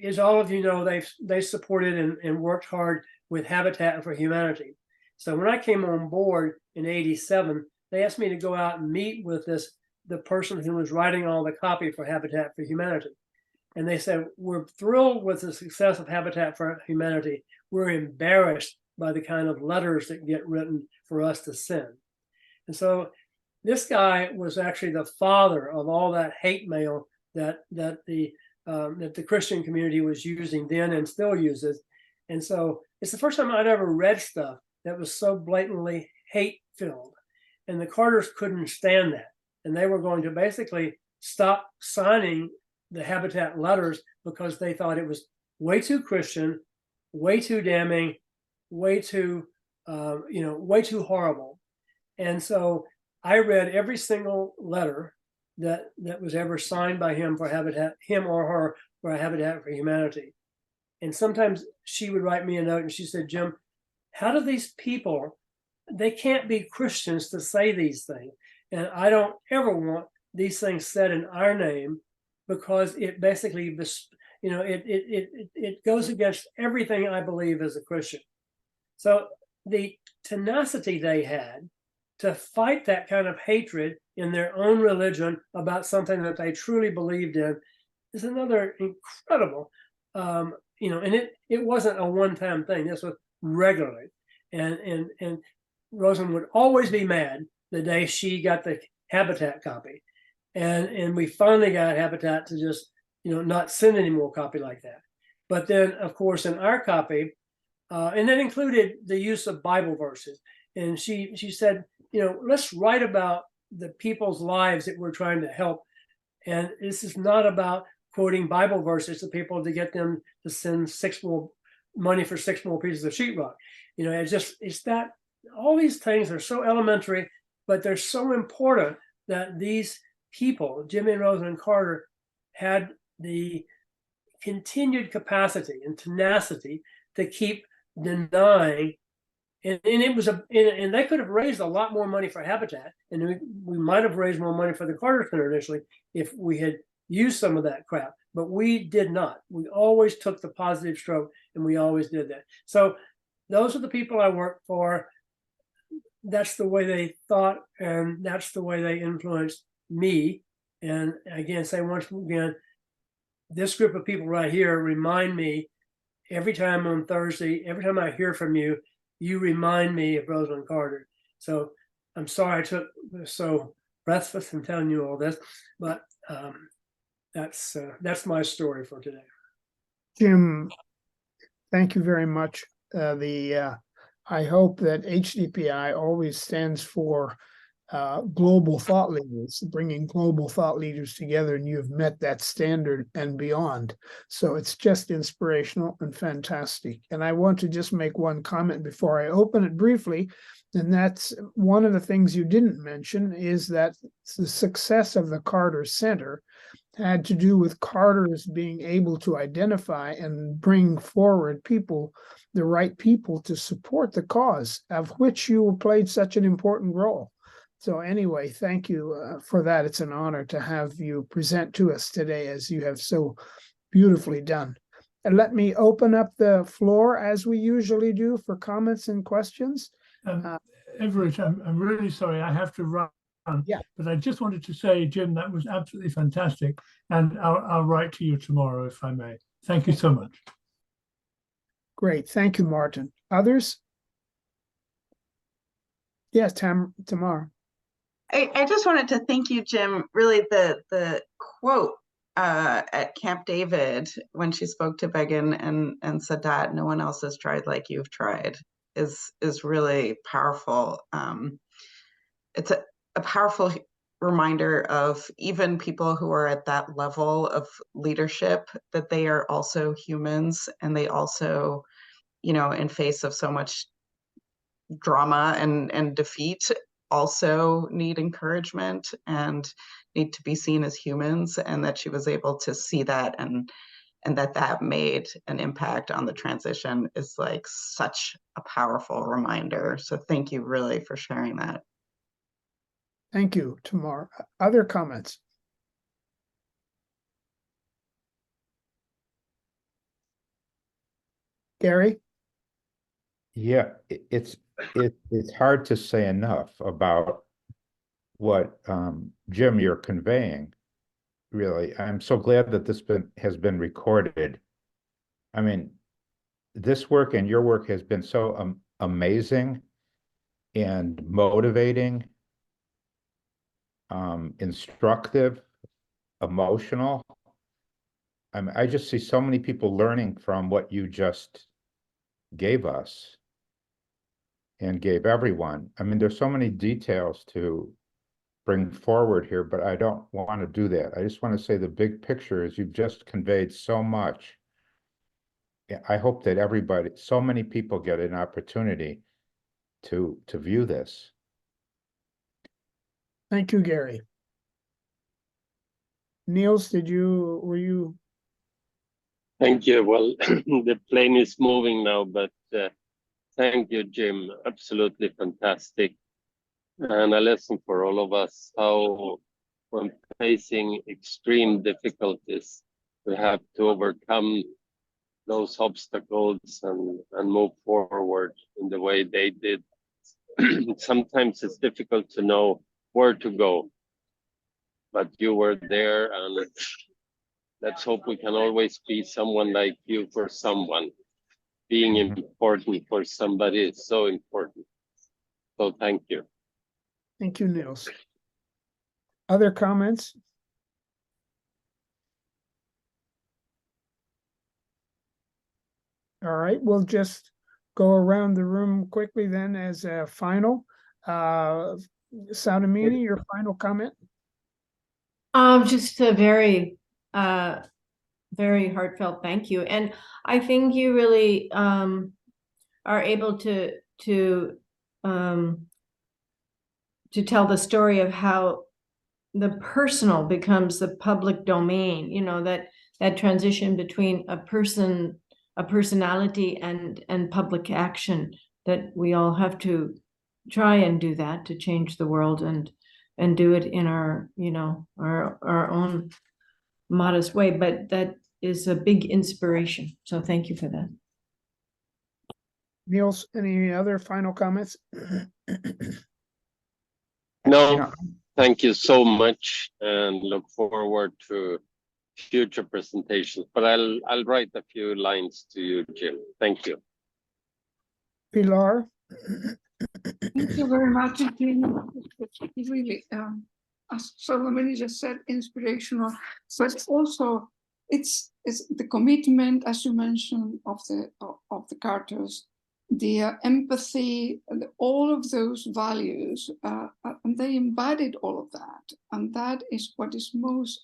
as all of you know, they supported and worked hard with Habitat for Humanity. So when I came on board in '87, they asked me to go out and meet with the person who was writing all the copy for Habitat for Humanity. And they said, we're thrilled with the success of Habitat for Humanity. We're embarrassed by the kind of letters that get written for us to send. And so this guy was actually the father of all that hate mail that the Christian community was using then and still uses. And so it's the first time I'd ever read stuff that was so blatantly hate-filled. And the Carters couldn't stand that. And they were going to basically stop signing the Habitat letters because they thought it was way too Christian, way too damning, way too, way too horrible. And so I read every single letter that was ever signed by him for Habitat, him or her, for Habitat for Humanity. And sometimes she would write me a note and she said, Jim, how do these people, they can't be Christians to say these things. And I don't ever want these things said in our name because it basically, it goes against everything I believe as a Christian. So the tenacity they had to fight that kind of hatred in their own religion about something that they truly believed in is another incredible, and it wasn't a one-time thing. This was regularly. And Rosalynn would always be mad the day she got the Habitat copy. And we finally got Habitat to just, not send any more copy like that. But then, of course, in our copy, and that included the use of Bible verses. And she said, let's write about the people's lives that we're trying to help. And this is not about quoting Bible verses to people to get them to send money for 6 more pieces of sheetrock. It's that all these things are so elementary, but they're so important that these people, Jimmy and Rosalynn Carter, had the continued capacity and tenacity to keep denying. And it was and they could have raised a lot more money for Habitat, and we might have raised more money for the Carter Center initially if we had used some of that crap, but we did not. We always took the positive stroke, and we always did that. So those are the people I worked for. That's the way they thought, and that's the way they influenced me. And again, say once again, this group of people right here remind me every time on Thursday, every time I hear from you, you remind me of Rosalynn Carter. So I'm sorry I took so breathless in telling you all this, but that's my story for today. Jim, thank you very much. I hope that HDPI always stands for global thought leaders, bringing global thought leaders together, and you've met that standard and beyond. So it's just inspirational and fantastic. And I want to just make one comment before I open it briefly, and that's one of the things you didn't mention is that the success of the Carter Center had to do with Carter's being able to identify and bring forward the right people to support the cause, of which you played such an important role. So anyway, thank you for that. It's an honor to have you present to us today, as you have so beautifully done. And let me open up the floor, as we usually do, for comments and questions. Everett, I'm really sorry, I have to run. Yeah. But I just wanted to say, Jim, that was absolutely fantastic. And I'll write to you tomorrow, if I may. Thank you so much. Great. Thank you, Martin. Others? Yes, Tamar. I just wanted to thank you, Jim. Really, the quote at Camp David when she spoke to Begin and Sadat, "No one else has tried like you've tried," is really powerful. It's a powerful reminder of even people who are at that level of leadership, that they are also humans, and they also, in face of so much drama and defeat, also need encouragement and need to be seen as humans, and that she was able to see that and that made an impact on the transition is like such a powerful reminder. So thank you really for sharing that. Thank you, Tamar. Other comments? Gary? Yeah, it's hard to say enough about what Jim, you're conveying. Really, I'm so glad that this has been recorded. I mean, this work and your work has been so amazing and motivating, instructive, emotional. I just see so many people learning from what you just gave us and gave everyone. I mean, there's so many details to bring forward here, but I don't want to do that. I just want to say the big picture is you've just conveyed so much. I hope that everybody, so many people get an opportunity to view this. Thank you, Gary. Niels, were you? Thank you. Well, the plane is moving now, but thank you, Jim. Absolutely fantastic. And a lesson for all of us how, when facing extreme difficulties, we have to overcome those obstacles and move forward in the way they did. Sometimes it's difficult to know where to go, but you were there, and let's hope we can always be someone like you for someone. Being important for somebody is so important. So thank you. Thank you, Niels. Other comments? All right, we'll just go around the room quickly then as a final. Saudamini, your final comment? Just a very, very heartfelt thank you. And I think you really are able to tell the story of how the personal becomes the public domain, you know, that transition between a personality and public action, that we all have to try and do that to change the world and do it in our, you know, our own modest way. But that is a big inspiration. So thank you for that. Niels, any other final comments? No, You know, thank you so much, and look forward to future presentations. But I'll write a few lines to you, Jim. Thank you. Pilar? Thank you very much, Jim. It's really, as Solomon just said, inspirational, but also it's the commitment, as you mentioned, of the Carters, the empathy, and all of those values, and they embodied all of that, and that is what is most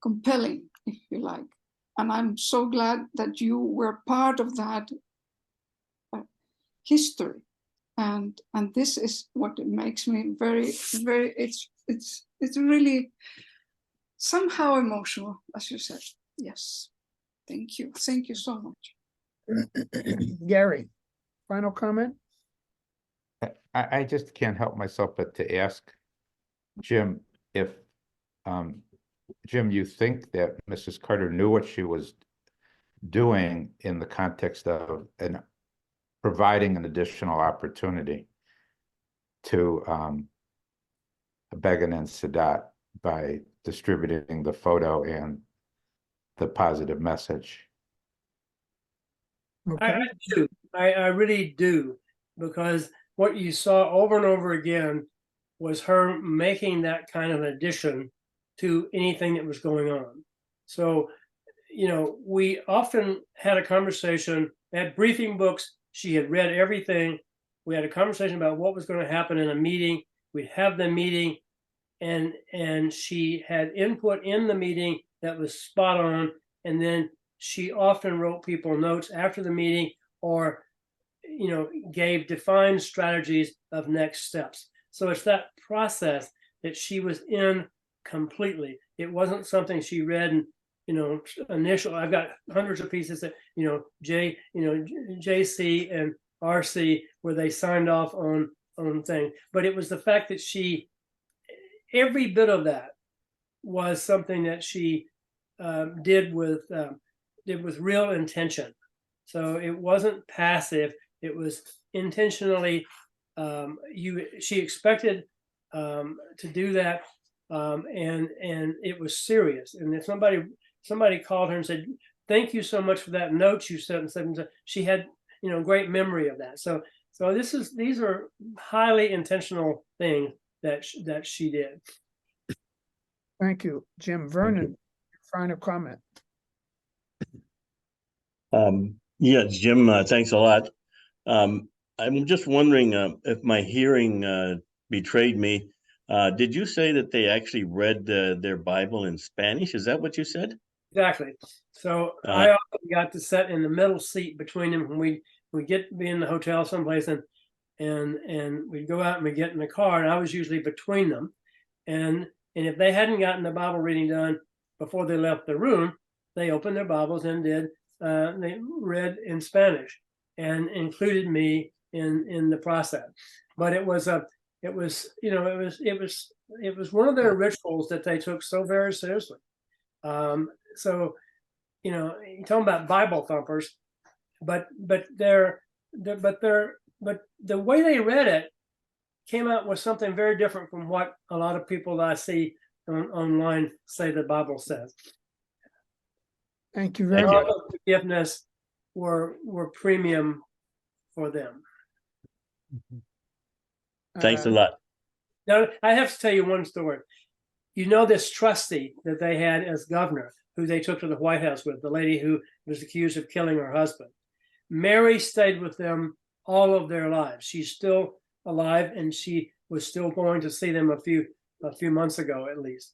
compelling, if you like. And I'm so glad that you were part of that history. And this is what makes me very, very, it's really somehow emotional, as you said. Yes. Thank you. Thank you so much. Gary, final comment? I just can't help myself but to ask Jim if, Jim, you think that Mrs. Carter knew what she was doing in the context of providing an additional opportunity to Begin and Sadat by distributing the photo and the positive message? Okay. I do. I really do, because what you saw over and over again was her making that kind of addition to anything that was going on. So, you know, we often had a conversation at briefing books. She had read everything. We had a conversation about what was going to happen in a meeting. We'd have the meeting, and she had input in the meeting that was spot on. And then she often wrote people notes after the meeting, or, you know, gave defined strategies of next steps. So it's that process that she was in completely. It wasn't something she read and, you know, initial. I've got hundreds of pieces that, you know, JC and RC, where they signed off on thing. But it was the fact that every bit of that was something that she did with real intention. So it wasn't passive. It was intentionally. She expected to do that, and it was serious. And if somebody called her and said, "Thank you so much for that note you sent," and she had great memory of that. So these are highly intentional things that she did. Thank you, Jim. Vernon, final comment. Yes, Jim, thanks a lot. I'm just wondering if my hearing betrayed me. Did you say that they actually read their Bible in Spanish? Is that what you said? Exactly. So I often got to sit in the middle seat between them when we be in the hotel someplace, and we'd go out and we get in the car, and I was usually between them. And if they hadn't gotten the Bible reading done before they left the room, they opened their Bibles and they read in Spanish and included me in the process. But it was one of their rituals that they took so very seriously. So you're talking about Bible thumpers, but the way they read it came out with something very different from what a lot of people that I see online say the Bible says. Thank you very Thank you. much. Love and forgiveness were premium for them. Thanks a lot. Now, I have to tell you one story. This trustee that they had as governor, who they took to the White House with, the lady who was accused of killing her husband. Mary stayed with them all of their lives. She's still alive, and she was still going to see them a few months ago at least.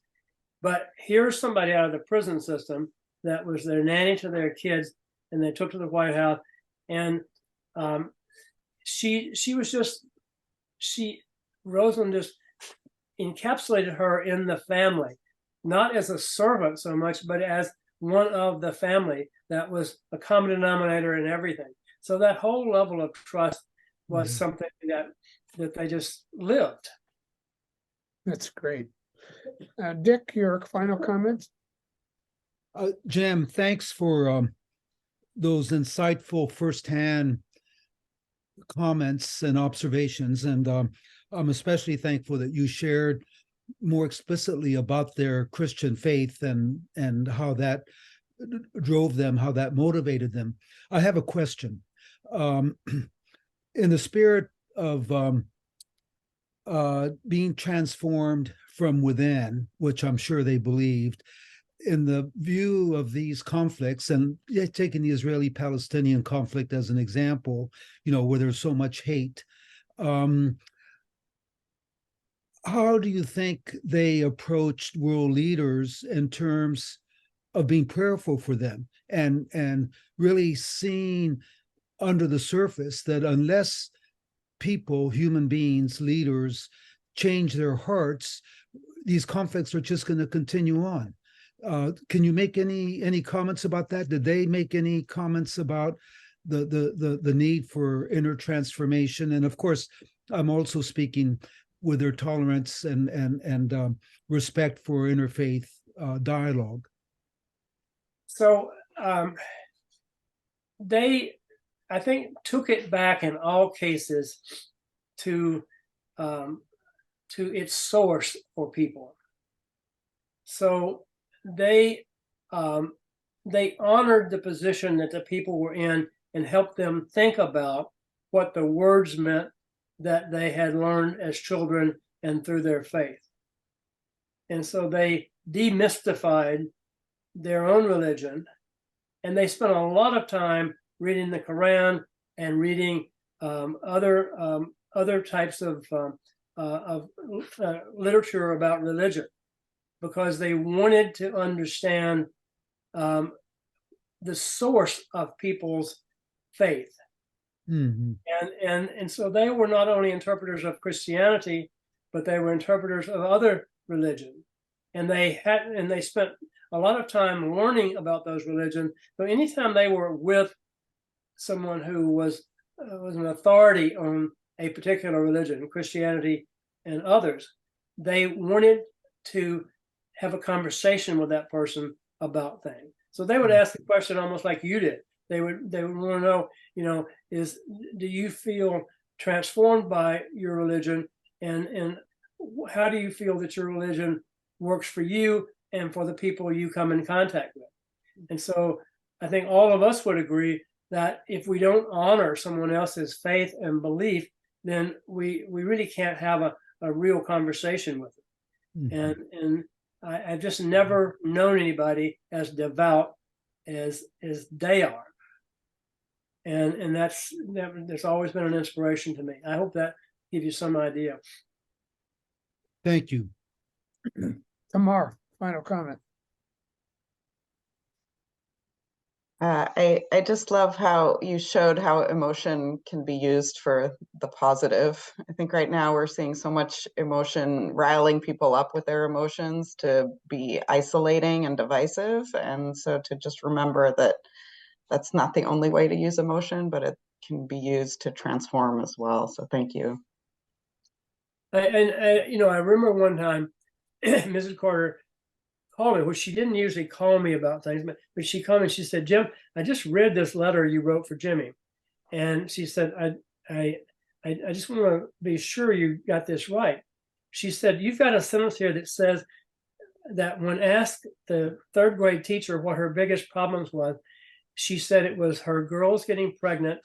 But here's somebody out of the prison system that was their nanny to their kids, and they took to the White House, and Rosalind just encapsulated her in the family, not as a servant so much, but as one of the family that was a common denominator in everything. So that whole level of trust was something that they just lived. That's great. Dick, your final comments? Jim, thanks for those insightful firsthand comments and observations. And I'm especially thankful that you shared more explicitly about their Christian faith and how that drove them, how that motivated them. I have a question. In the spirit of being transformed from within, which I'm sure they believed, in the view of these conflicts, and taking the Israeli-Palestinian conflict as an example, where there's so much hate, how do you think they approached world leaders in terms of being prayerful for them and really seeing under the surface that unless people, human beings, leaders change their hearts, these conflicts are just going to continue on? Can you make any comments about that? Did they make any comments about the need for inner transformation? And of course, I'm also speaking with their tolerance and respect for interfaith dialogue. So they, I think, took it back in all cases to its source for people. So they honored the position that the people were in and helped them think about what the words meant that they had learned as children and through their faith. And so they demystified their own religion, and they spent a lot of time reading the Quran and reading other types of literature about religion, because they wanted to understand the source of people's faith. Mm-hmm. And so they were not only interpreters of Christianity, but they were interpreters of other religions. And they spent a lot of time learning about those religions. So anytime they were with someone who was an authority on a particular religion, Christianity and others, they wanted to have a conversation with that person about things. So they would ask the question almost like you did. They would want to know, do you feel transformed by your religion, and how do you feel that your religion works for you and for the people you come in contact with? And so I think all of us would agree that if we don't honor someone else's faith and belief, then we really can't have a real conversation with them. And I've just never known anybody as devout as they are. And that's always been an inspiration to me. I hope that gives you some idea. Thank you. Tamar, final comment. I just love how you showed how emotion can be used for the positive. I think right now we're seeing so much emotion riling people up with their emotions to be isolating and divisive. And so to just remember that that's not the only way to use emotion, but it can be used to transform as well. So thank you. And you know, I remember one time Mrs. Carter called me, which she didn't usually call me about things, but she called me and she said, Jim, I just read this letter you wrote for Jimmy. And she said, I just want to be sure you got this right. She said, you've got a sentence here that says that when asked the third grade teacher what her biggest problems was, she said it was her girls getting pregnant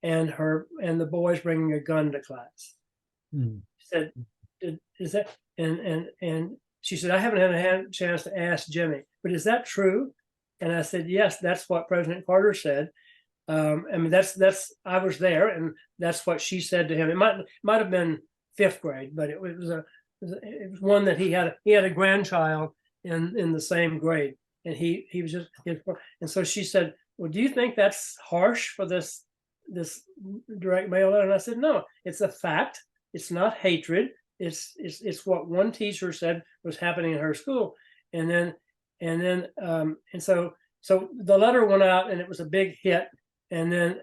and the boys bringing a gun to class. She said, is that, and she said, I haven't had a chance to ask Jimmy, but is that true? And I said, yes, that's what President Carter said. I mean, I was there, and that's what she said to him. It might have been fifth grade, but it was one that he had a grandchild in the same grade, and he was just, and so she said, well, do you think that's harsh for this direct mail letter? And I said, no, it's a fact. It's not hatred. It's what one teacher said was happening in her school, and so the letter went out and it was a big hit. And then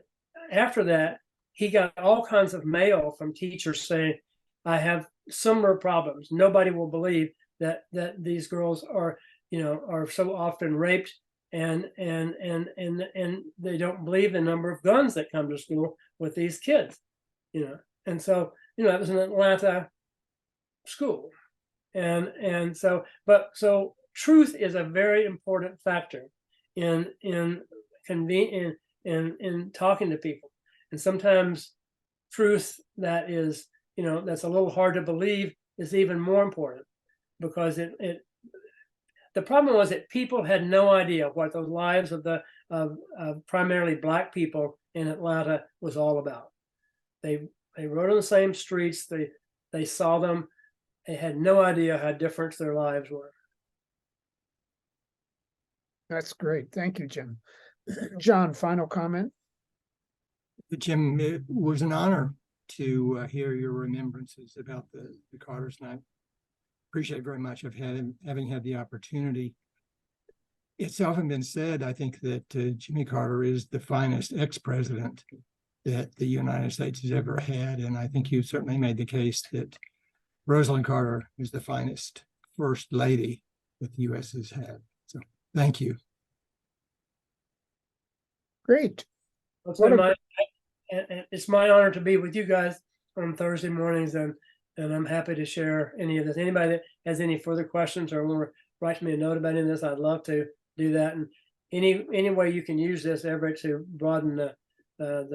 after that, he got all kinds of mail from teachers saying, I have similar problems. Nobody will believe that these girls are so often raped, and they don't believe the number of guns that come to school with these kids, and so it was an Atlanta school, and so truth is a very important factor in talking to people. And sometimes truth that is that's a little hard to believe is even more important, because the problem was that people had no idea what the lives of primarily Black people in Atlanta was all about. They rode on the same streets, they saw them, they had no idea how different their lives were. That's great. Thank you, Jim. John, final comment? Jim, it was an honor to hear your remembrances about the Carters, and I appreciate very much of having had the opportunity. It's often been said, I think, that Jimmy Carter is the finest ex-president that the United States has ever had, and I think you certainly made the case that Rosalind Carter is the finest first lady that the U.S. has had. So thank you. Great. It's my honor to be with you guys on Thursday mornings, and I'm happy to share any of this. Anybody that has any further questions or want to write me a note about any of this, I'd love to do that. And any way you can use this, Everett, to broaden the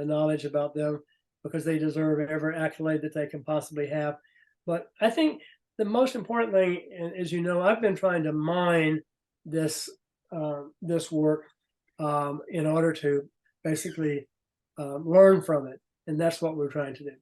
knowledge about them, because they deserve every accolade that they can possibly have. But I think the most important thing, as you know, I've been trying to mine this work in order to basically learn from it, and that's what we're trying to do.